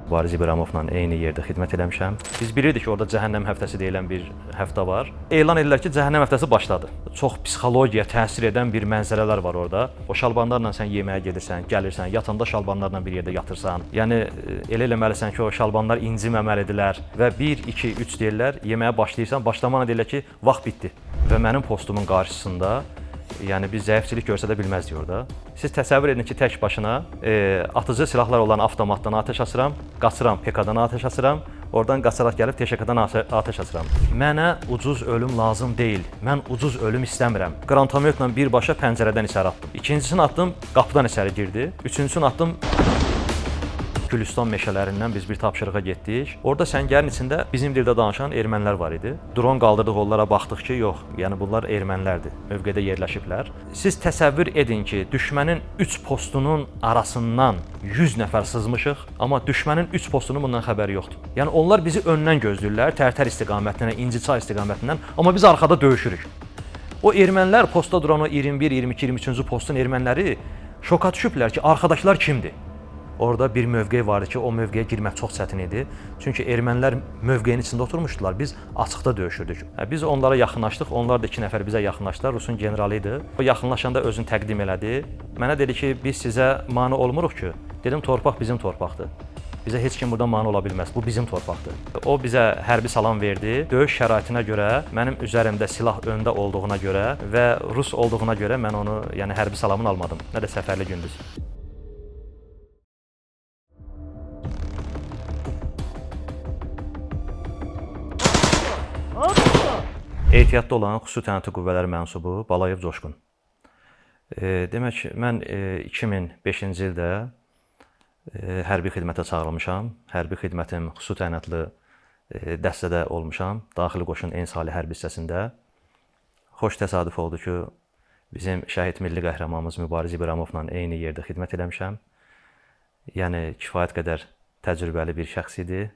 Mübariz İbrahimovla eyni yerdə xidmət eləmişəm. Biz bilirdik ki, orada cəhənnəm həftəsi deyilən bir həftə var. Elan edirlər ki, cəhənnəm həftəsi başladı. Çox psixologiyaya təsir edən bir mənzərələr var orada. O şalbanlarla sən yeməyə gedirsən, gəlirsən, yatanda şalbanlarla bir yerdə yatırsan. Yəni elə eləməlisən ki, o şalbanlar inciməməlidirlər və 1, 2, 3 deyirlər, yeməyə başlayırsan, başlamana deyirlər ki, vaxt bitdi. Və mənim postumun qarşısında yəni biz zəifçilik göstərə bilməzdik orada. Siz təsəvvür edin ki, tək başına atıcı silahlar olan avtomatdan atəş açıram, qaçıram PK-dan atəş açıram, oradan qaçaraq gəlib TŞK-dan atəş açıram. Mənə ucuz ölüm lazım deyil. Mən ucuz ölüm istəmirəm. Qrantomyotla birbaşa pəncərədən içəri atdım. İkincisini atdım, qapıdan içəri girdi. Üçüncüsünü atdım, Gülüstan meşələrindən biz bir tapşırığa getdik. Orada səngərin içində bizim dildə danışan ermənilər var idi. Dron qaldırdıq, onlara baxdıq ki, yox, yəni bunlar ermənilərdir. Mövqedə yerləşiblər. Siz təsəvvür edin ki, düşmənin 3 postunun arasından 100 nəfər sızmışıq, amma düşmənin 3 postunun bundan xəbəri yoxdur. Yəni onlar bizi öndən gözləyirlər, Tərtər istiqamətindən, İnciçay istiqamətindən, amma biz arxada döyüşürük. O ermənilər postda duran o 21, 22, 23-cü postun erməniləri şoka düşüblər ki, arxadakılar kimdir? Orada bir mövqe vardı ki, o mövqeyə girmək çox çətin idi. Çünki ermənilər mövqeyin içində oturmuşdular, biz açıqda döyüşürdük. Biz onlara yaxınlaşdıq, onlar da 2 nəfər bizə yaxınlaşdılar, Rusun generalı idi. O yaxınlaşanda özünü təqdim elədi. Mənə dedi ki, biz sizə mane olmuruq ki, dedim torpaq bizim torpaqdır. Bizə heç kim burada mane ola bilməz, bu bizim torpaqdır. O bizə hərbi salam verdi. Döyüş şəraitinə görə, mənim üzərimdə silah öndə olduğuna görə və Rus olduğuna görə mən onu, yəni hərbi salamını almadım, nə də səfərli gündüz. Ehtiyatda olan xüsusi təyinatlı qüvvələr mənsubu Balayev Coşqun. Demək, mən 2005-ci ildə hərbi xidmətə çağırılmışam. Hərbi xidmətim xüsusi təyinatlı dəstədə olmuşam. Daxili qoşun Ensali hərbi hissəsində. Xoş təsadüf oldu ki, bizim şəhid milli qəhrəmanımız Mübariz İbrahimovla eyni yerdə xidmət eləmişəm. Yəni, kifayət qədər təcrübəli bir şəxs idi.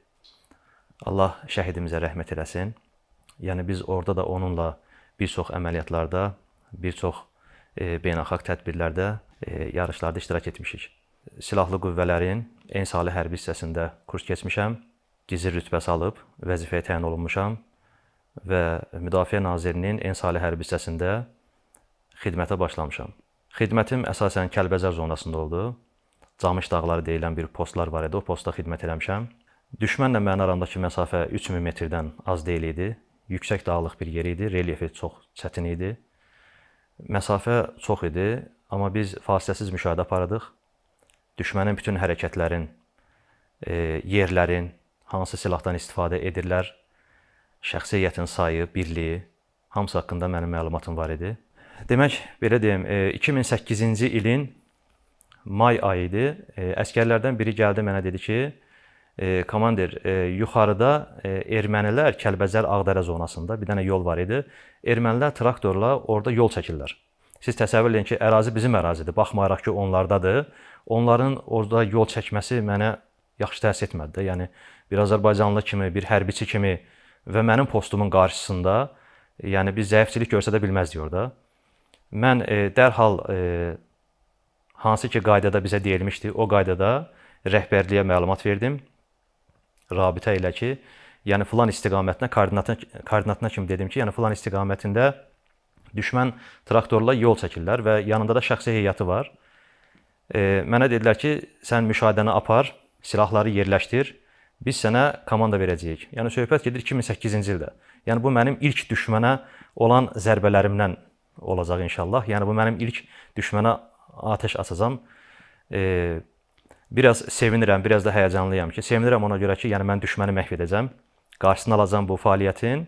Allah şəhidimizə rəhmət eləsin. Yəni biz orada da onunla bir çox əməliyyatlarda, bir çox beynəlxalq tədbirlərdə, yarışlarda iştirak etmişik. Silahlı qüvvələrin Ensali hərbi hissəsində kurs keçmişəm. Gizir rütbəsi alıb vəzifəyə təyin olunmuşam və Müdafiə Nazirinin Ensali hərbi hissəsində xidmətə başlamışam. Xidmətim əsasən Kəlbəzər zonasında oldu. Camış dağları deyilən bir postlar var idi, o postda xidmət eləmişəm. Düşmənlə mənim aramdakı məsafə 3000 metrdən az deyil idi. Yüksək dağlıq bir yer idi, relyefi çox çətin idi. Məsafə çox idi, amma biz fasiləsiz müşahidə aparırdıq. Düşmənin bütün hərəkətlərin, yerlərin, hansı silahdan istifadə edirlər, şəxsi heyətin sayı, birliyi, hamısı haqqında mənim məlumatım var idi. Demək, belə deyim, 2008-ci ilin may ayı idi. Əskərlərdən biri gəldi mənə dedi ki, komandir, yuxarıda ermənilər Kəlbəzər Ağdərə zonasında bir dənə yol var idi. Ermənilər traktorla orada yol çəkirlər. Siz təsəvvür edin ki, ərazi bizim ərazidir. Baxmayaraq ki, onlardadır. Onların orada yol çəkməsi mənə yaxşı təsir etmədi. Yəni, bir Azərbaycanlı kimi, bir hərbiçi kimi və mənim postumun qarşısında yəni biz zəifçilik göstərə bilməzdik orada. Mən dərhal hansı ki qaydada bizə deyilmişdi, o qaydada rəhbərliyə məlumat verdim. Rabitə ilə ki, yəni filan istiqamətinə, koordinatına kimi dedim ki, yəni filan istiqamətində düşmən traktorla yol çəkirlər və yanında da şəxsi heyəti var. Mənə dedilər ki, sən müşahidəni apar, silahları yerləşdir, biz sənə komanda verəcəyik. Yəni söhbət gedir 2008-ci ildə. Yəni bu mənim ilk düşmənə olan zərbələrimdən olacaq inşallah. Yəni bu mənim ilk düşmənə atəş açacağam. Biraz sevinirəm, biraz da həyəcanlıyam ki, sevinirəm ona görə ki, yəni mən düşməni məhv edəcəm, qarşısını alacağam bu fəaliyyətin.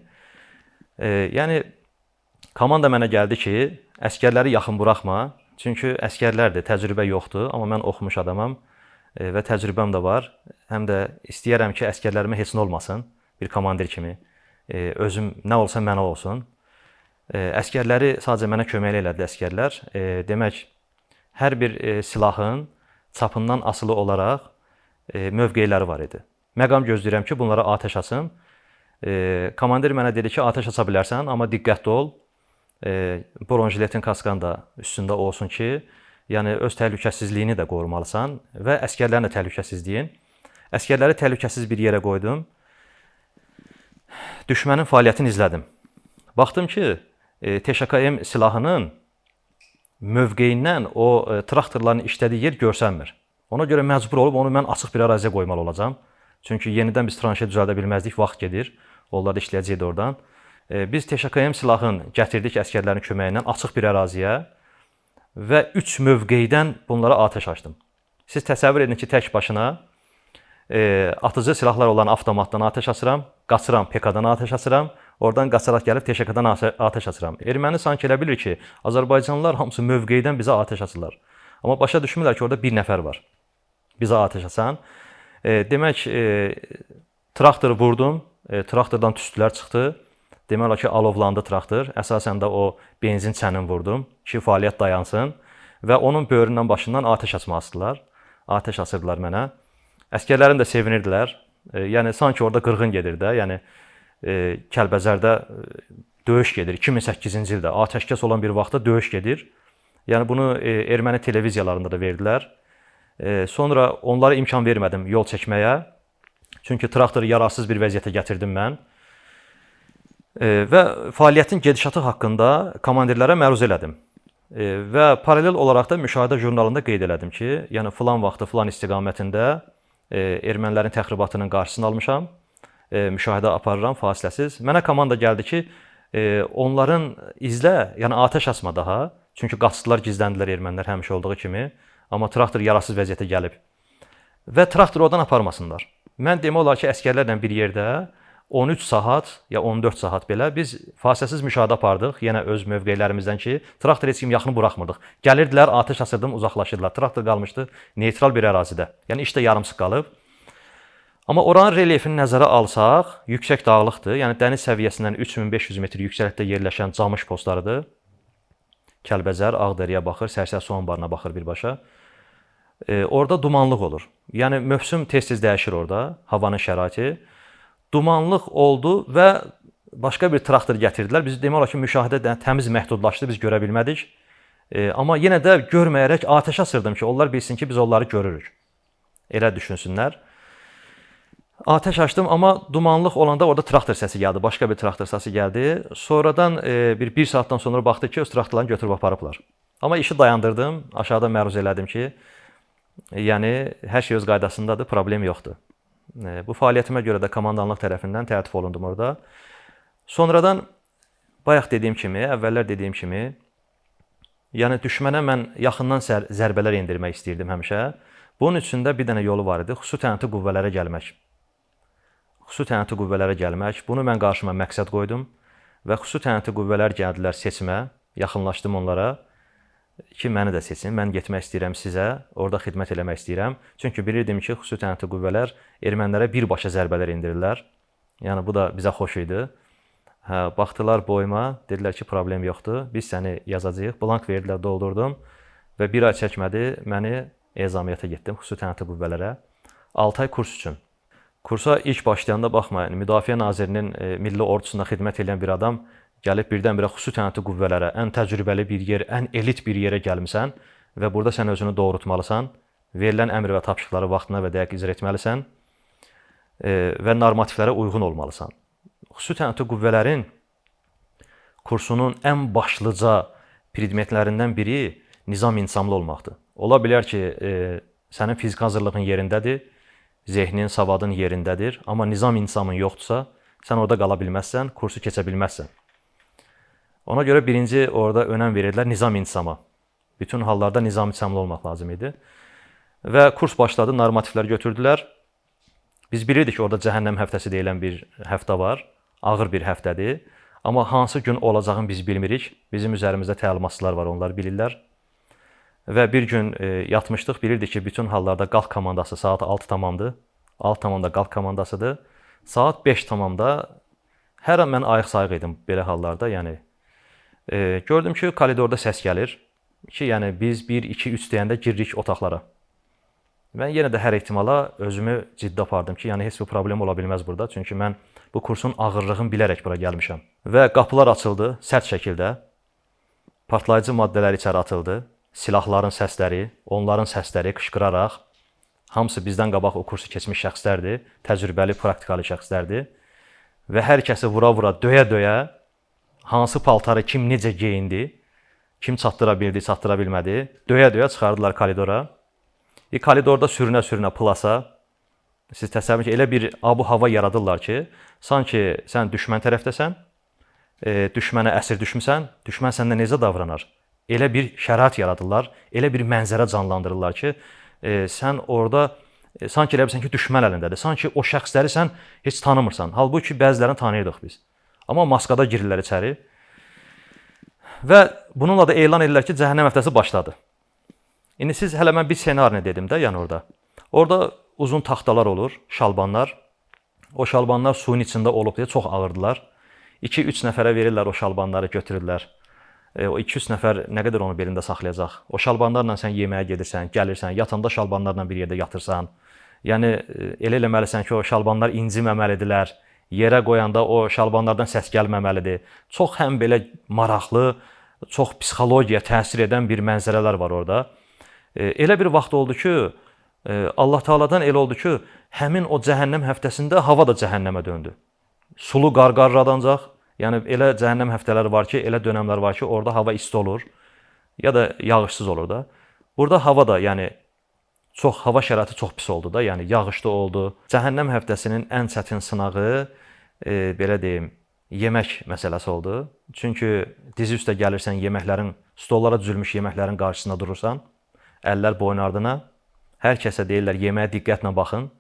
Yəni komanda mənə gəldi ki, əskərləri yaxın buraxma, çünki əskərlərdir, təcrübə yoxdur, amma mən oxumuş adamam və təcrübəm də var. Həm də istəyərəm ki, əskərlərimə heç nə olmasın, bir komandir kimi, özüm nə olsa mənə olsun. Əskərləri sadəcə mənə kömək elədi əskərlər. Demək, hər bir silahın çapından asılı olaraq mövqeləri var idi. Məqam gözləyirəm ki, bunlara atəş açım. Komandir mənə dedi ki, atəş aça bilərsən, amma diqqətli ol. Bronjiletin kaskan da üstündə olsun ki, yəni öz təhlükəsizliyini də qorumalısan və əskərlərin də təhlükəsizliyin. Əsgərləri təhlükəsiz bir yerə qoydum. Düşmənin fəaliyyətini izlədim. Baxdım ki, TŞKM silahının mövqeyindən o traktorların işlədiyi yer görsənmir. Ona görə məcbur olub onu mən açıq bir əraziyə qoymalı olacağam. Çünki yenidən biz tranşe düzəldə bilməzdik, vaxt gedir. Onlar da işləyəcəkdi oradan. Biz TŞKM silahını gətirdik əsgərlərin köməyi ilə açıq bir əraziyə və 3 mövqeydən bunlara atəş açdım. Siz təsəvvür edin ki, tək başına atıcı silahlar olan avtomatdan atəş açıram, qaçıram PK-dan atəş açıram, oradan qaçaraq gəlib TŞK-dan atəş açıram. Erməni sanki elə bilir ki, Azərbaycanlılar hamısı mövqeydən bizə atəş açırlar. Amma başa düşmürlər ki, orada bir nəfər var bizə atəş açan. Demək, traktoru vurdum, traktordan tüstülər çıxdı. Demək olar ki, alovlandı traktor. Əsasən də o benzin çənini vurdum ki, fəaliyyət dayansın və onun böyründən başından atəş açma asdılar. Atəş açırdılar mənə. Əsgərlərim də sevinirdilər. Yəni sanki orada qırğın gedir də. Yəni Kəlbəzərdə döyüş gedir. 2008-ci ildə atəşkəs olan bir vaxtda döyüş gedir. Yəni bunu erməni televiziyalarında da verdilər. Sonra onlara imkan vermədim yol çəkməyə. Çünki traktoru yararsız bir vəziyyətə gətirdim mən. Və fəaliyyətin gedişatı haqqında komandirlərə məruz elədim. Və paralel olaraq da müşahidə jurnalında qeyd elədim ki, yəni filan vaxtı filan istiqamətində ermənilərin təxribatının qarşısını almışam, müşahidə aparıram fasiləsiz. Mənə komanda gəldi ki, onların izlə, yəni atəş açma daha. Çünki qaçdılar, gizləndilər ermənilər həmişə olduğu kimi. Amma traktor yararsız vəziyyətə gəlib. Və traktoru oradan aparmasınlar. Mən demək olar ki, əsgərlərlə bir yerdə 13 saat ya 14 saat belə biz fasiləsiz müşahidə apardıq. Yenə öz mövqelərimizdən ki, traktor heç kim yaxını buraxmırdıq. Gəlirdilər, atəş açırdım, uzaqlaşırdılar. Traktor qalmışdı neytral bir ərazidə. Yəni iş də yarımçıq qalıb. Amma oranın relyefini nəzərə alsaq, yüksək dağlıqdır. Yəni dəniz səviyyəsindən 3500 metr yüksəklikdə yerləşən camış postlarıdır. Kəlbəzər, Ağdərəyə baxır, Sərsər su anbarına baxır birbaşa. Orada dumanlıq olur. Yəni mövsüm tez-tez dəyişir orada, havanın şəraiti. Dumanlıq oldu və başqa bir traktor gətirdilər. Biz demək olar ki, müşahidə təmiz məhdudlaşdı, biz görə bilmədik. Amma yenə də görməyərək atəş açırdım ki, onlar bilsin ki, biz onları görürük. Elə düşünsünlər. Atəş açdım, amma dumanlıq olanda orada traktor səsi gəldi, başqa bir traktor səsi gəldi. Sonradan bir saatdan sonra baxdı ki, öz traktorlarını götürüb aparıblar. Amma işi dayandırdım, aşağıda məruz elədim ki, yəni hər şey öz qaydasındadır, problem yoxdur. Bu fəaliyyətimə görə də komandanlıq tərəfindən tərtib olundum orada. Sonradan bayaq dediyim kimi, əvvəllər dediyim kimi, yəni düşmənə mən yaxından zərbələr endirmək istəyirdim həmişə. Bunun üçün də bir dənə yolu var idi, xüsusi təyinatlı qüvvələrə gəlmək. Xüsusi təyinatlı qüvvələrə gəlmək. Bunu mən qarşıma məqsəd qoydum və xüsusi təyinatlı qüvvələr gəldilər seçimə, yaxınlaşdım onlara ki, məni də seçin, mən getmək istəyirəm sizə, orada xidmət eləmək istəyirəm. Çünki bilirdim ki, xüsusi təyinatlı qüvvələr ermənilərə birbaşa zərbələr endirirlər. Yəni bu da bizə xoş idi. Baxdılar boyuma, dedilər ki, problem yoxdur, biz səni yazacağıq. Blank verdilər, doldurdum və bir ay çəkmədi, məni ezamiyyətə getdim xüsusi təyinatlı qüvvələrə. 6 ay kurs üçün. Kursa ilk başlayanda baxmayın, Müdafiə Nazirinin milli ordusunda xidmət edən bir adam gəlib birdən-birə xüsusi təyinatlı qüvvələrə, ən təcrübəli bir yer, ən elit bir yerə gəlmisən və burada sən özünü doğrultmalısan, verilən əmr və tapşırıqları vaxtına və dəqiq icra etməlisən və normativlərə uyğun olmalısan. Xüsusi təyinatlı qüvvələrin kursunun ən başlıca predmetlərindən biri nizam-intizamlı olmaqdır. Ola bilər ki, sənin fiziki hazırlığın yerindədir, zehnin, savadın yerindədir, amma nizam-intizamın yoxdursa, sən orada qala bilməzsən, kursu keçə bilməzsən. Ona görə birinci orada önəm verirlər nizam-intizama. Bütün hallarda nizam-intizamlı olmaq lazım idi. Və kurs başladı, normativlər götürdülər. Biz bilirdik ki, orada cəhənnəm həftəsi deyilən bir həftə var. Ağır bir həftədir. Amma hansı gün olacağını biz bilmirik. Bizim üzərimizdə təlimatçılar var, onlar bilirlər. Və bir gün yatmışdıq, bilirdik ki, bütün hallarda qalx komandası saat 6 tamamdır. 6 tamamda qalx komandasıdır. Saat 5 tamamda hər an mən ayıq-sayıq idim belə hallarda. Yəni gördüm ki, koridorda səs gəlir ki, yəni biz 1, 2, 3 deyəndə giririk otaqlara. Mən yenə də hər ehtimala özümü ciddi apardım ki, yəni heç bir problem ola bilməz burada. Çünki mən bu kursun ağırlığını bilərək bura gəlmişəm. Və qapılar açıldı sərt şəkildə. Partlayıcı maddələr içəri atıldı. Silahların səsləri, onların səsləri qışqıraraq Hamısı bizdən qabaq o kursu keçmiş şəxslərdir, təcrübəli, praktikalı şəxslərdir və hər kəsi vura-vura, döyə-döyə hansı paltarı kim necə geyindi, kim çatdıra bildi, çatdıra bilmədi, döyə-döyə çıxardılar koridora. Koridorda sürünə-sürünə plasa, siz təsəvvür ki, elə bir abu-hava yaradırlar ki, sanki sən düşmən tərəfdəsən, düşmənə əsir düşmüsən, düşmən səndə necə davranar? Elə bir şərait yaradırlar, elə bir mənzərə canlandırırlar ki, sən orada sanki elə bilirsən ki, düşmən əlindədir. Sanki o şəxsləri sən heç tanımırsan. Halbuki bəzilərini tanıyırdıq biz. Amma maskada girirlər içəri. Və bununla da elan edirlər ki, cəhənnəm həftəsi başladı. İndi siz hələ mən bir ssenarini dedim də, yəni orada. Orada uzun taxtalar olur, şalbanlar. O şalbanlar suyun içində olub deyə çox ağırdılar. 2-3 nəfərə verirlər o şalbanları, götürürlər. O 2-3 nəfər nə qədər onu belində saxlayacaq? O şalbanlarla sən yeməyə gedirsən, gəlirsən, yatanda şalbanlarla bir yerdə yatırsan. Yəni elə eləməlisən ki, o şalbanlar inciməməlidirlər. Yerə qoyanda o şalbanlardan səs gəlməməlidir. Çox həm belə maraqlı, çox psixologiyaya təsir edən bir mənzərələr var orada. Elə bir vaxt oldu ki, Allah Taala'dan elə oldu ki, həmin o cəhənnəm həftəsində hava da cəhənnəmə döndü. Sulu qar qaralancaq. Yəni elə cəhənnəm həftələri var ki, elə dönəmlər var ki, orada hava isti olur ya da yağışsız olur da. Burada hava da, yəni hava şəraiti çox pis oldu da, yəni yağışlı oldu. Cəhənnəm həftəsinin ən çətin sınağı belə deyim, yemək məsələsi oldu. Çünki dizi üstə gəlirsən, yeməklərin, stollara düzülmüş yeməklərin qarşısında durursan, əllər boyun ardına, hər kəsə deyirlər yeməyə diqqətlə baxın.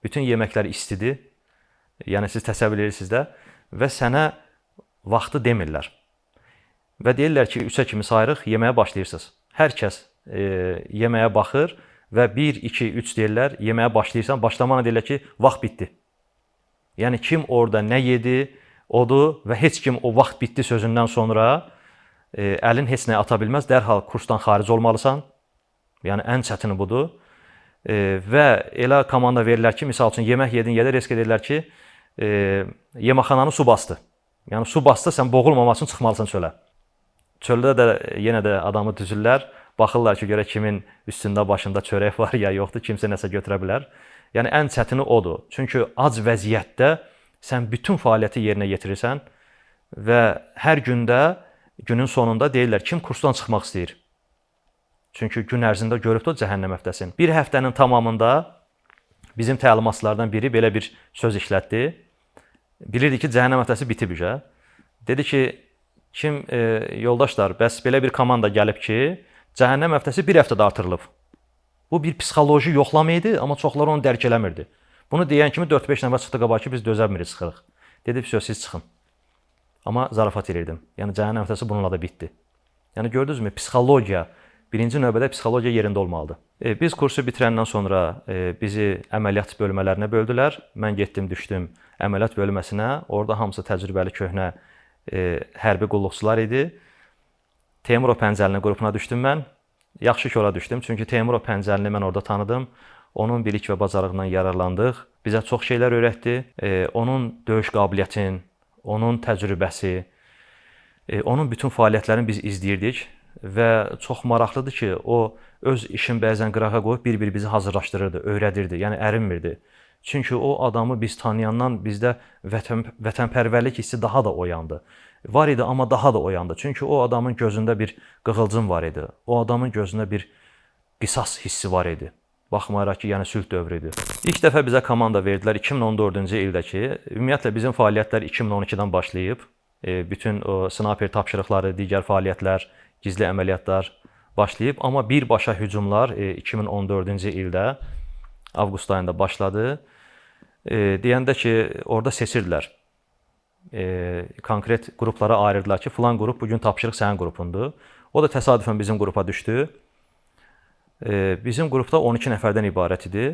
Bütün yeməklər istidir. Yəni siz təsəvvür edirsiniz də və sənə vaxtı demirlər. Və deyirlər ki, 3-ə kimi sayırıq, yeməyə başlayırsınız. Hər kəs yeməyə baxır və 1, 2, 3 deyirlər, yeməyə başlayırsan, başlamana deyirlər ki, vaxt bitdi. Yəni kim orada nə yedi, odur və heç kim o vaxt bitdi sözündən sonra əlin heç nəyə ata bilməz, dərhal kursdan xaric olmalısan. Yəni ən çətini budur. Və elə komanda verirlər ki, misal üçün yemək yedin, risk edirlər ki, yeməkxananı su bastı. Yəni su bastı, sən boğulmamaq üçün çıxmalısan çölə. Çöldə də yenə də adamı düzürlər, baxırlar ki, görə kimin üstündə, başında çörək var ya yoxdur, kimsə nəsə götürə bilər. Yəni ən çətini odur. Çünki ac vəziyyətdə sən bütün fəaliyyəti yerinə yetirirsən və hər gündə, günün sonunda deyirlər kim kursdan çıxmaq istəyir. Çünki gün ərzində görübdür cəhənnəm həftəsini. Bir həftənin tamamında bizim təlimatçılardan biri belə bir söz işlətdi. Bilirdi ki, cəhənnəm həftəsi bitib üzə. Dedi ki, yoldaşlar, bəs belə bir komanda gəlib ki, cəhənnəm həftəsi bir həftədə artırılıb. Bu bir psixoloji yoxlama idi, amma çoxları onu dərk eləmirdi. Bunu deyən kimi 4-5 nəfər çıxdı qabağa ki, biz dözə bilmirik, çıxırıq. Dedi, siz çıxın. Amma zarafat edirdim. Yəni cəhənnəm həftəsi bununla da bitdi. Yəni gördünüzmü, psixologiya, birinci növbədə psixologiya yerində olmalıdır. Biz kursu bitirəndən sonra bizi əməliyyat bölmələrinə böldülər. Mən getdim, düşdüm əməliyyat bölməsinə. Orada hamısı təcrübəli köhnə hərbi qulluqçular idi. Teymurov Pəncəlinin qrupuna düşdüm mən. Yaxşı ki, ora düşdüm. Çünki Teymurov Pəncəlini mən orada tanıdım. Onun bilik və bacarığından yararlandıq. Bizə çox şeylər öyrətdi. Onun döyüş qabiliyyətini, onun təcrübəsi, onun bütün fəaliyyətlərini biz izləyirdik. Və çox maraqlıdır ki, o öz işin bəzən qırağa qoyub bir-bir bizi hazırlaşdırırdı, öyrədirdi, yəni ərinmirdi. Çünki o adamı biz tanıyandan bizdə vətənpərvərlik hissi daha da oyandı. Var idi, amma daha da oyandı. Çünki o adamın gözündə bir qığılcım var idi. O adamın gözündə bir qisas hissi var idi. Baxmayaraq ki, yəni sülh dövrü idi. İlk dəfə bizə komanda verdilər 2014-cü ildəki. Ümumiyyətlə bizim fəaliyyətlər 2012-dən başlayıb. Bütün o snayper tapşırıqları, digər fəaliyyətlər, gizli əməliyyatlar başlayıb. Amma birbaşa hücumlar 2014-cü ildə, avqust ayında başladı. Deyəndə ki, orada seçirdilər. Konkret qruplara ayırdılar ki, filan qrup bugün tapşırıq sənin qrupundur. O da təsadüfən bizim qrupa düşdü. Bizim qrupda 12 nəfərdən ibarət idi.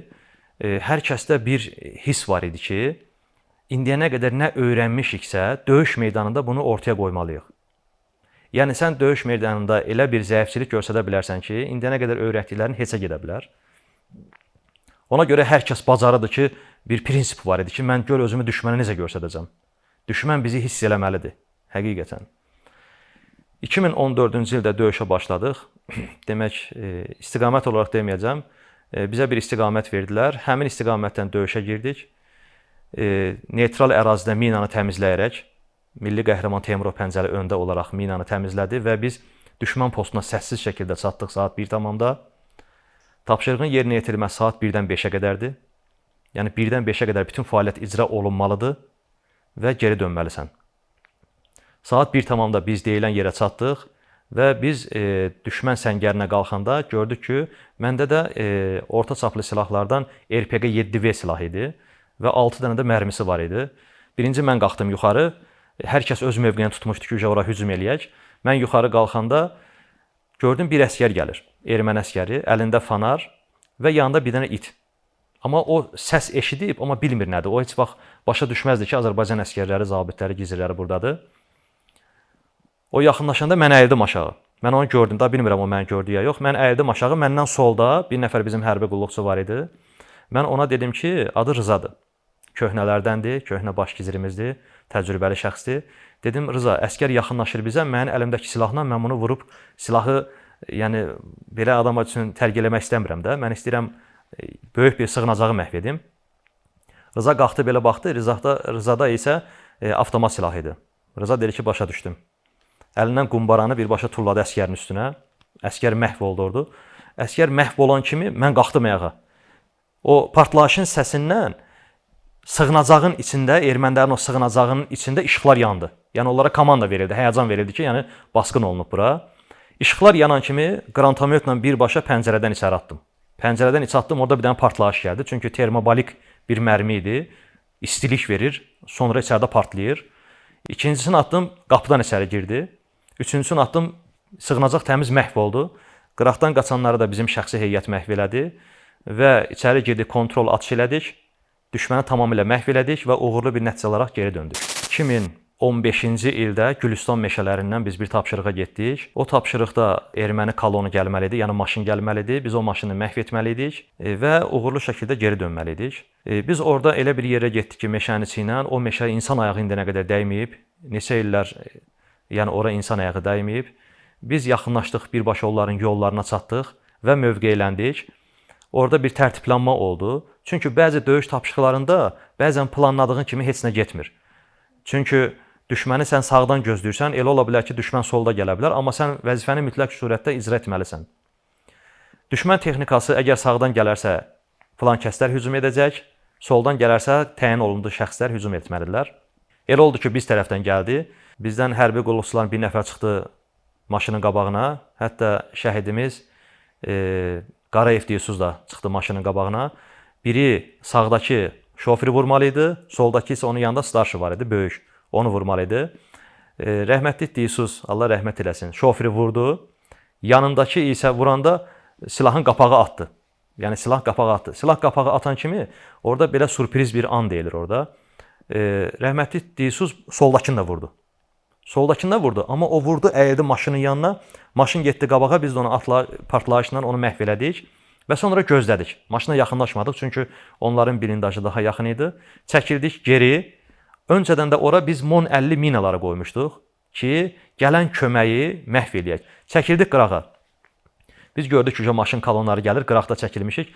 Hər kəsdə bir his var idi ki, indiyənə qədər nə öyrənmişiksə, döyüş meydanında bunu ortaya qoymalıyıq. Yəni sən döyüş meydanında elə bir zəifçilik göstərə bilərsən ki, indiyənə qədər öyrətdiklərin heçə gedə bilər. Ona görə hər kəs bacarıdır ki, bir prinsip var idi ki, mən gör özümü düşmənə necə göstərəcəm. Düşmən bizi hiss eləməlidir, həqiqətən. 2014-cü ildə döyüşə başladıq. Demək, istiqamət olaraq deməyəcəm. bizə bir istiqamət verdilər. Həmin istiqamətdən döyüşə girdik. Neytral ərazidə minanı təmizləyərək milli qəhrəman Teymurov Pəncəli öndə olaraq minanı təmizlədi və biz düşmən postuna səssiz şəkildə çatdıq saat 1:00-da. Tapşırığın yerinə yetirilməsi saat 1-dən 5-ə qədərdir. Yəni 1-dən 5-ə qədər bütün fəaliyyət icra olunmalıdır və geri dönməlisən. Saat 1:00-da biz deyilən yerə çatdıq və biz düşmən səngərinə qalxanda gördük ki, məndə də orta çaplı silahlardan RPG 7V silah idi və 6 dənə də mərmisi var idi. Birinci mən qalxdım yuxarı. Hər kəs öz mövqeyini tutmuşdu ki, ora hücum eləyək. Mən yuxarı qalxanda gördüm bir əsgər gəlir. Erməni əsgəri, əlində fanar və yanında bir dənə it. Amma o səs eşidib, amma bilmir nədir. O heç vaxt başa düşməzdi ki, Azərbaycan əsgərləri, zabitləri, gizirləri buradadır. O yaxınlaşanda mən əyildim aşağı. Mən onu gördüm, da bilmirəm o məni gördü ya yox. Mən əyildim aşağı, məndən solda bir nəfər bizim hərbi qulluqçu var idi. Mən ona dedim ki, adı Rızadır. Köhnələrdəndir, köhnə baş gizirimizdir, təcrübəli şəxsdir. Dedim, Rıza, əsgər yaxınlaşır bizə, mənim əlimdəki silahla mən bunu vurub, silahı, yəni belə adam üçün tərk eləmək istəmirəm də. Mən istəyirəm böyük bir sığınacağı məhv edim. Rıza qalxdı, belə baxdı. Rızada isə avtomat silah idi. Rıza dedi ki, başa düşdüm. Əlindən qumbaranı birbaşa tulladı əsgərin üstünə. Əsgər məhv oldu orada. Əsgər məhv olan kimi mən qalxdım ayağa. O partlayışın səsindən sığınacağın içində, ermənilərin o sığınacağının içində işıqlar yandı. Yəni onlara komanda verildi, həyəcan verildi ki, yəni basqın olunub bura. İşıqlar yanan kimi qrantomyotla birbaşa pəncərədən içəri atdım. Pəncərədən içəri atdım, orada bir dənə partlayış gəldi. Çünki termobolik bir mərmi idi. İstilik verir, sonra içəridə partlayır. İkincisini atdım, qapıdan içəri girdi. Üçüncüsünü atdım, sığınacaq təmiz məhv oldu. Qıraqdan qaçanları da bizim şəxsi heyət məhv elədi və içəri girdik, kontrol atış elədik. Düşməni tamamilə məhv elədik və uğurlu bir nəticə olaraq geri döndük. 2015-ci ildə Gülüstan meşələrindən biz bir tapşırığa getdik. O tapşırıqda erməni kolonu gəlməli idi, yəni maşın gəlməli idi. Biz o maşını məhv etməli idik və uğurlu şəkildə geri dönməli idik. Biz orada elə bir yerə getdik ki, meşənin içi ilə, o meşə insan ayağı indiyənə qədər dəyməyib. Neçə illər, yəni ora insan ayağı dəyməyib. Biz yaxınlaşdıq, birbaşa onların yollarına çatdıq və mövqeyləndik. Orada bir tərtiblanma oldu. Çünki bəzi döyüş tapşırıqlarında bəzən planladığın kimi heç nə getmir. Çünki düşməni sən sağdan gözləyirsən, elə ola bilər ki, düşmən solda gələ bilər, amma sən vəzifəni mütləq surətdə icra etməlisən. Düşmən texnikası əgər sağdan gələrsə, filan kəslər hücum edəcək, soldan gələrsə, təyin olunduğu şəxslər hücum etməlidirlər. Elə oldu ki, biz tərəfdən gəldi. Bizdən hərbi qulluqçuların bir nəfər çıxdı maşının qabağına. Hətta şəhidimiz Qarayev Dilsuz da çıxdı maşının qabağına. Biri sağdakı şoförü vurmalı idi, soldakı isə onun yanında starşı var idi, böyük. Onu vurmalı idi. Rəhmətli Dilsuz, Allah rəhmət eləsin, şoförü vurdu. Yanındakı isə vuranda silahın qapağı atdı. Yəni silah qapağı atdı. Silah qapağı atan kimi orada belə sürpriz bir an deyilir orada. Rəhmətli Dilsuz soldakını da vurdu. Soldakını da vurdu, amma o vurdu, əyildi maşının yanına. Maşın getdi qabağa, biz də onu partlayışla onu məhv elədik. Və sonra gözlədik. Maşına yaxınlaşmadıq, çünki onların blindajı daha yaxın idi. Çəkildik geri. Öncədən də ora biz MON 50 minaları qoymuşduq ki, gələn köməyi məhv eləyək. Çəkildik qırağa. Biz gördük ki, maşın kolonları gəlir, qıraqda çəkilmişik.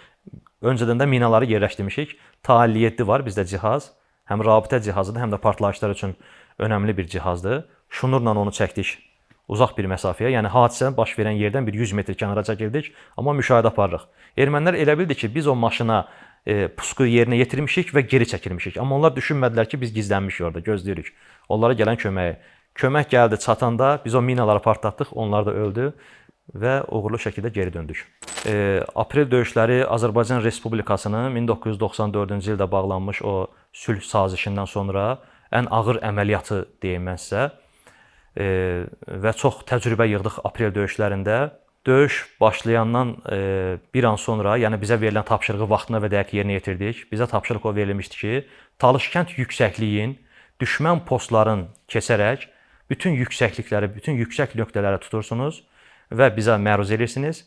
Öncədən də minaları yerləşdirmişik. Ta-57 var bizdə cihaz. Həm rabitə cihazıdır, həm də partlayışlar üçün önəmli bir cihazdır. Şunurla onu çəkdik uzaq bir məsafəyə, yəni hadisənin baş verən yerdən bir 100 metr kənara çəkildik, amma müşahidə aparırıq. Ermənilər elə bildi ki, biz o maşına pusku yerinə yetirmişik və geri çəkilmişik. Amma onlar düşünmədilər ki, biz gizlənmişik orada, gözləyirik. Onlara gələn köməyi. Kömək gəldi, çatanda biz o minaları partlatdıq, onlar da öldü və uğurlu şəkildə geri döndük. Aprel döyüşləri Azərbaycan Respublikasının 1994-cü ildə bağlanmış o sülh sazişindən sonra ən ağır əməliyyatı deyim mən sizə. Və çox təcrübə yığdıq aprel döyüşlərində. Döyüş başlayandan bir an sonra, yəni bizə verilən tapşırığı vaxtında və dəqiq yerinə yetirdik. Bizə tapşırıq o verilmişdi ki, Talış-Kənd yüksəkliyin, düşmən postların keçərək bütün yüksəklikləri, bütün yüksək nöqtələri tutursunuz və bizə məruz edirsiniz.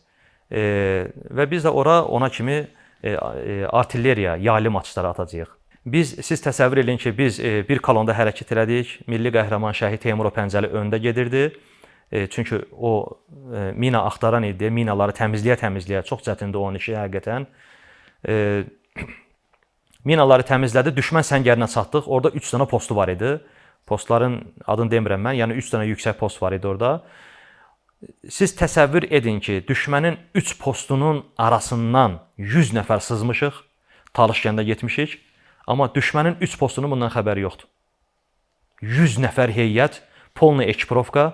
Və biz də ona kimi artilleriya, yaylım atışları atacağıq. Siz təsəvvür edin ki, biz bir kolonda hərəkət elədik. Milli qəhrəman şəhid Teymurov Pəncəli öndə gedirdi. Çünki o mina axtaran idi, minaları təmizləyə çox çətindir onun işi həqiqətən. Minaları təmizlədi, düşmən səngərinə çatdıq. Orada 3 dənə postu var idi. Postların adını demirəm mən, yəni 3 dənə yüksək post var idi orada. Siz təsəvvür edin ki, düşmənin 3 postunun arasından 100 nəfər sızmışıq, Talış-Gəndə getmişik, amma düşmənin 3 postunun bundan xəbəri yoxdur. 100 nəfər heyət, polni ekiprovka,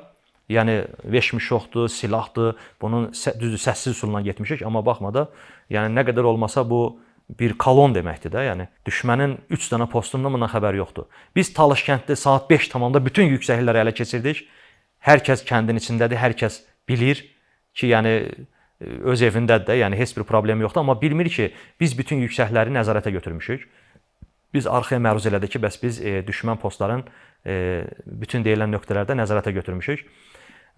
yəni veşmişoxdur, silahdır, bunun düzdür səssiz üsulla getmişik, amma baxma da, yəni nə qədər olmasa bu bir kolon deməkdir də, yəni düşmənin 3 dənə postundan bundan xəbəri yoxdur. Biz Talış-Kənddə saat 5 tamamda bütün yüksəklikləri ələ keçirdik. Hər kəs kəndin içindədir, hər kəs bilir ki, yəni öz evindədir də, yəni heç bir problem yoxdur, amma bilmir ki, biz bütün yüksəkləri nəzarətə götürmüşük. Biz arxaya məruz elədik ki, bəs biz düşmən postların bütün deyilən nöqtələrdə nəzarətə götürmüşük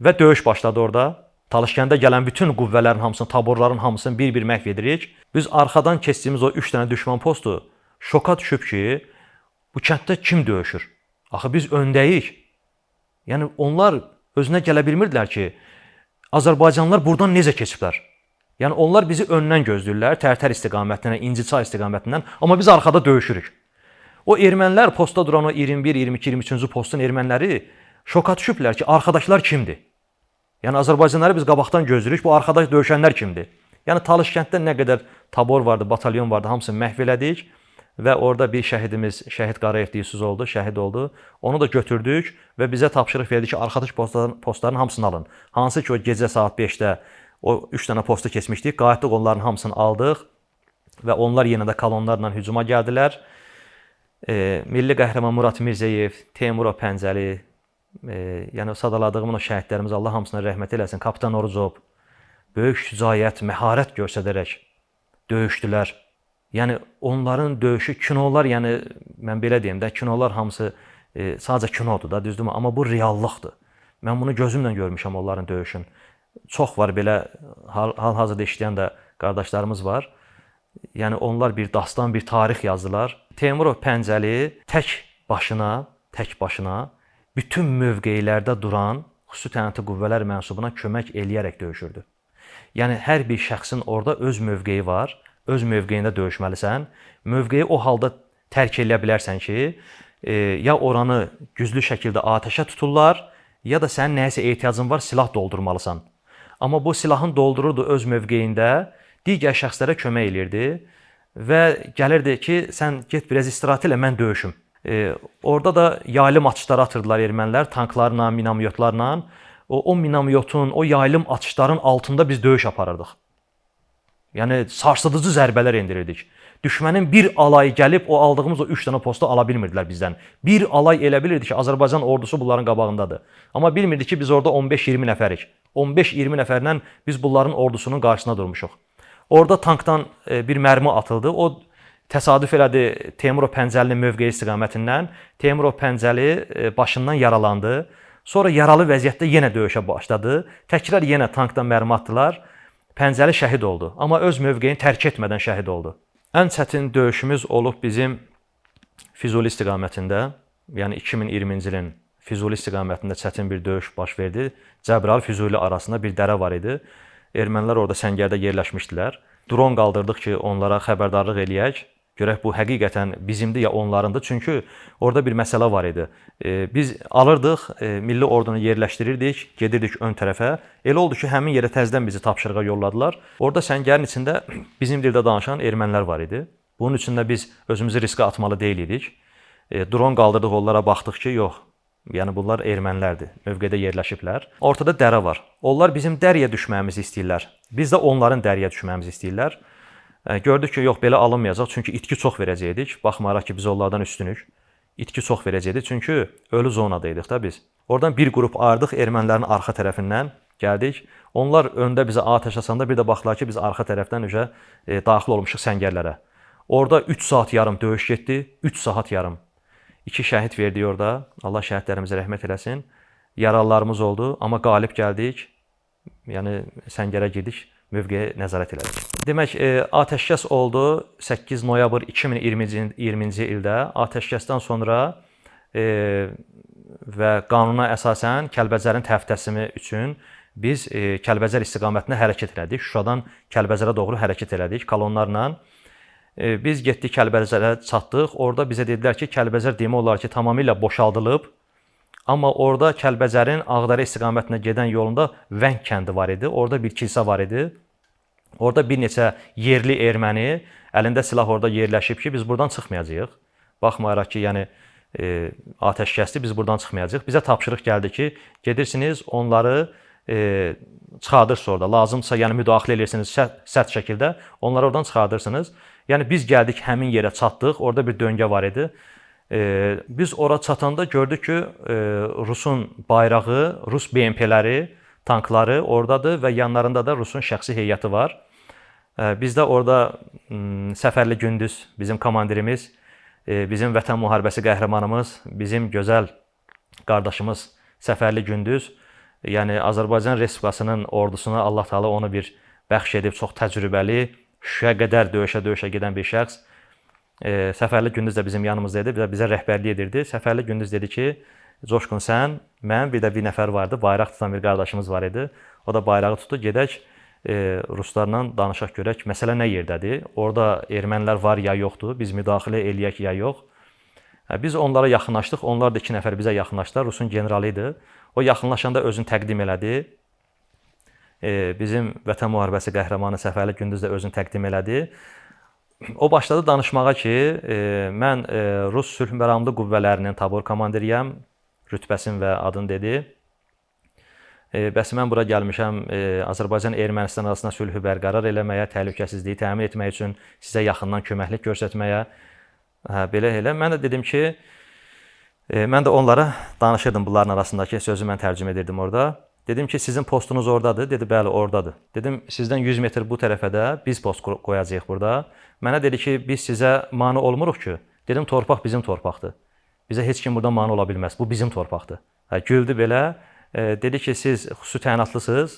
və döyüş başladı orada. Talış-Kəndə gələn bütün qüvvələrin hamısını, taborların hamısını bir-bir məhv edirik. Biz arxadan keçdiyimiz o 3 dənə düşmən postu şoka düşüb ki, bu kənddə kim döyüşür? Axı biz öndəyik. Yəni onlar özünə gələ bilmirdilər ki, Azərbaycanlılar buradan necə keçiblər? Yəni onlar bizi öndən gözləyirlər, Tərtər istiqamətindən, İnciçay istiqamətindən, amma biz arxada döyüşürük. O ermənilər, postda duran o 21, 22, 23-cü postun erməniləri şoka düşüblər ki, arxadakılar kimdir? Yəni Azərbaycanlıları biz qabaqdan gözləyirik, bu arxada döyüşənlər kimdir? Yəni Talış-Kənddə nə qədər tabor vardı, batalyon vardı, hamısını məhv elədik və orada bir şəhidimiz, Şəhid Qarayev deyilsiz oldu, şəhid oldu. Onu da götürdük və bizə tapşırıq verdi ki, arxadakı postların hamısını alın. Hansı ki o gecə saat 5-də o 3 dənə postu keçmişdik, qayıtdıq onların hamısını aldıq və onlar yenə də kolonlarla hücuma gəldilər. Milli qəhrəman Murad Mirzəyev, Teymurov Pəncəli, yəni sadaladığım o şəhidlərimiz Allah hamısına rəhmət eləsin. Kapitan Orucov böyük şücaət, məharət göstərərək döyüşdülər. Yəni onların döyüşü kinolar, yəni mən belə deyim də, kinolar hamısı sadəcə kinodur da, düzdürmü? Amma bu reallıqdır. Mən bunu gözümlə görmüşəm onların döyüşün. Çox var belə hal-hazırda işləyən də qardaşlarımız var. Yəni onlar bir dastan, bir tarix yazdılar. Teymurov Pəncəli tək başına bütün mövqelərdə duran xüsusi təyinatlı qüvvələr mənsubuna kömək eləyərək döyüşürdü. Yəni hər bir şəxsin orada öz mövqeyi var, öz mövqeyində döyüşməlisən. Mövqeyi o halda tərk eləyə bilərsən ki, ya oranı güclü şəkildə atəşə tuturlar, ya da sənin nəyəsə ehtiyacın var, silah doldurmalısan. Amma bu silahın doldururdu öz mövqeyində, digər şəxslərə kömək eləyirdi və gəlirdi ki, sən get biraz istirahət elə, mən döyüşüm. Orada da yaylım atışları atırdılar ermənilər, tanklarla, minamyotlarla. O minamyotun, o yaylım atışların altında biz döyüş aparırdıq. Yəni sarsıdıcı zərbələr endirirdik. Düşmənin bir alayı gəlib o aldığımız o 3 dənə postu ala bilmirdilər bizdən. Bir alay elə bilirdi ki, Azərbaycan ordusu bunların qabağındadır. Amma bilmirdi ki, biz orada 15-20 nəfərik. 15-20 nəfərlə biz bunların ordusunun qarşısına durmuşuq. Orada tankdan bir mərmi atıldı. O təsadüf elədi Teymurov Pəncəlinin mövqeyi istiqamətindən. Teymurov Pəncəli başından yaralandı. Sonra yaralı vəziyyətdə yenə döyüşə başladı. Təkrar yenə tankdan mərmi atdılar. Pəncəli şəhid oldu. Amma öz mövqeyini tərk etmədən şəhid oldu. Ən çətin döyüşümüz olub bizim Füzuli istiqamətində. Yəni 2020-ci ilin Füzuli istiqamətində çətin bir döyüş baş verdi. Cəbrayıl-Füzuli arasında bir dərə var idi. Ermənilər orada səngərdə yerləşmişdilər. Dron qaldırdıq ki, onlara xəbərdarlıq eləyək. Görək bu həqiqətən bizimdir ya onlarındır. Çünki orada bir məsələ var idi. Biz alırdıq, milli ordunu yerləşdirirdik, gedirdik ön tərəfə. Elə oldu ki, həmin yerə təzədən bizi tapşırığa yolladılar. Orada səngərin içində bizim dildə danışan ermənilər var idi. Bunun üçün də biz özümüzü riskə atmalı deyil idik. Dron qaldırdıq, onlara baxdıq ki, yox. Yəni bunlar ermənilərdir. Mövqedə yerləşiblər. Ortada dərə var. Onlar bizim dərəyə düşməyimizi istəyirlər. Biz də onların dərəyə düşməyimizi istəyirlər. Gördük ki, yox belə alınmayacaq. Çünki itki çox verəcəkdik. Baxmayaraq ki, biz onlardan üstünük. İtki çox verəcəkdik. Çünki ölü zonadaydıq da biz. Oradan bir qrup ayırdıq ermənilərin arxa tərəfindən gəldik. Onlar öndə bizə atəş açanda bir də baxdılar ki, biz arxa tərəfdən daxil olmuşuq səngərlərə. Orada 3 saat yarım döyüş getdi. 3 saat yarım. 2 şəhid verdik orada. Allah şəhidlərimizə rəhmət eləsin. Yaralılarımız oldu, amma qalib gəldik. Yəni səngərə girdik, mövqeyə nəzarət elədik. Demək, atəşkəs oldu 8 noyabr 2020-ci ildə. Atəşkəsdən sonra və qanuna əsasən Kəlbəcərin təftəsimi üçün biz Kəlbəcər istiqamətində hərəkət elədik. Şuşadan Kəlbəcərə doğru hərəkət elədik kolonlarla. Biz getdik Kəlbəcərə çatdıq. Orada bizə dedilər ki, Kəlbəcər demək olar ki, tamamilə boşaldılıb. Amma orada Kəlbəcərin Ağdərə istiqamətinə gedən yolunda Vəng kəndi var idi. Orada bir kilsə var idi. Orada bir neçə yerli erməni əlində silah orada yerləşib ki, biz buradan çıxmayacağıq. Baxmayaraq ki, yəni atəşkəsdir, biz buradan çıxmayacağıq. Bizə tapşırıq gəldi ki, gedirsiniz, onları çıxardırsınız orada. Lazımdırsa, yəni müdaxilə edirsiniz sərt şəkildə, onları oradan çıxardırsınız. Yəni biz gəldik, həmin yerə çatdıq, orada bir döngə var idi. Biz ora çatanda gördük ki, Rusun bayrağı, Rus BMP-ləri, tankları oradadır və yanlarında da Rusun şəxsi heyəti var. Biz də orada Səfərli Gündüz, bizim komandirimiz, bizim Vətən müharibəsi qəhrəmanımız, bizim gözəl qardaşımız Səfərli Gündüz, yəni Azərbaycan Respublikasının ordusuna Allah Taala onu bir bəxş edib, çox təcrübəli, Şuşaya qədər döyüşə gedən bir şəxs. Səfərli Gündüz də bizim yanımızda idi, bizə rəhbərlik edirdi. Səfərli Gündüz dedi ki, Coşqun sən, mən, bir də bir nəfər vardı, bayraq tutan bir qardaşımız var idi. O da bayrağı tutdu, gedək ruslarla danışaq görək, məsələ nə yerdədir? Orada ermənilər var ya yoxdur, biz müdaxilə eləyək ya yox. Biz onlara yaxınlaşdıq, onlar da 2 nəfər bizə yaxınlaşdılar, Rusun generalı idi. O yaxınlaşanda özünü təqdim elədi. Bizim Vətən müharibəsi qəhrəmanı Səfərli Gündüz də özünü təqdim elədi. O başladı danışmağa ki, mən Rus sülh məramlı qüvvələrinin tabor komandiriyəm, rütbəsim və adını dedi. Bəs mən bura gəlmişəm Azərbaycan-Ermənistan arasında sülhü bərqərar eləməyə, təhlükəsizliyi təmin etmək üçün sizə yaxından köməklik göstərməyə. Belə elə. Mən də dedim ki, mən də onlara danışırdım bunların arasındakı sözü mən tərcümə edirdim orada. Dedim ki, sizin postunuz oradadır. Dedi, bəli, oradadır. Dedim, sizdən 100 metr bu tərəfədə biz post qoyacağıq burada. Mənə dedi ki, biz sizə mane olmuruq ki. Dedim, torpaq bizim torpaqdır. Bizə heç kim burada mane ola bilməz. Bu bizim torpaqdır. Güldü belə. Dedi ki, siz xüsusi təyinatlısınız.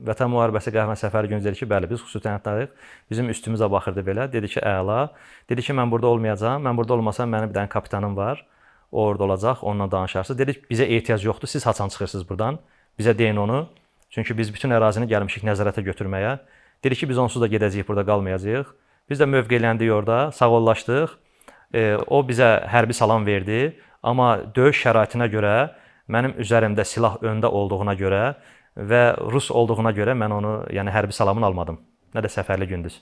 Vətən müharibəsi qəhrəmanı Səfərli Gündüz dedi ki, bəli, biz xüsusi təyinatlarıq. Bizim üstümüzə baxırdı belə. Dedi ki, əla. Dedi ki, mən burada olmayacağam. Mən burada olmasam, mənim bir dənə kapitanım var. O orada olacaq, onunla danışarsınız. Dedi ki, bizə ehtiyac yoxdur, siz haçan çıxırsınız buradan. Bizə deyin onu. Çünki biz bütün ərazini gəlmişik nəzarətə götürməyə. Dedi ki, biz onsuz da gedəcəyik, burada qalmayacağıq. Biz də mövqeləndik orada, sağollaşdıq. O bizə hərbi salam verdi. Amma döyüş şəraitinə görə, mənim üzərimdə silah öndə olduğuna görə və Rus olduğuna görə mən onu, yəni hərbi salamını almadım. Nə də Səfərli Gündüz.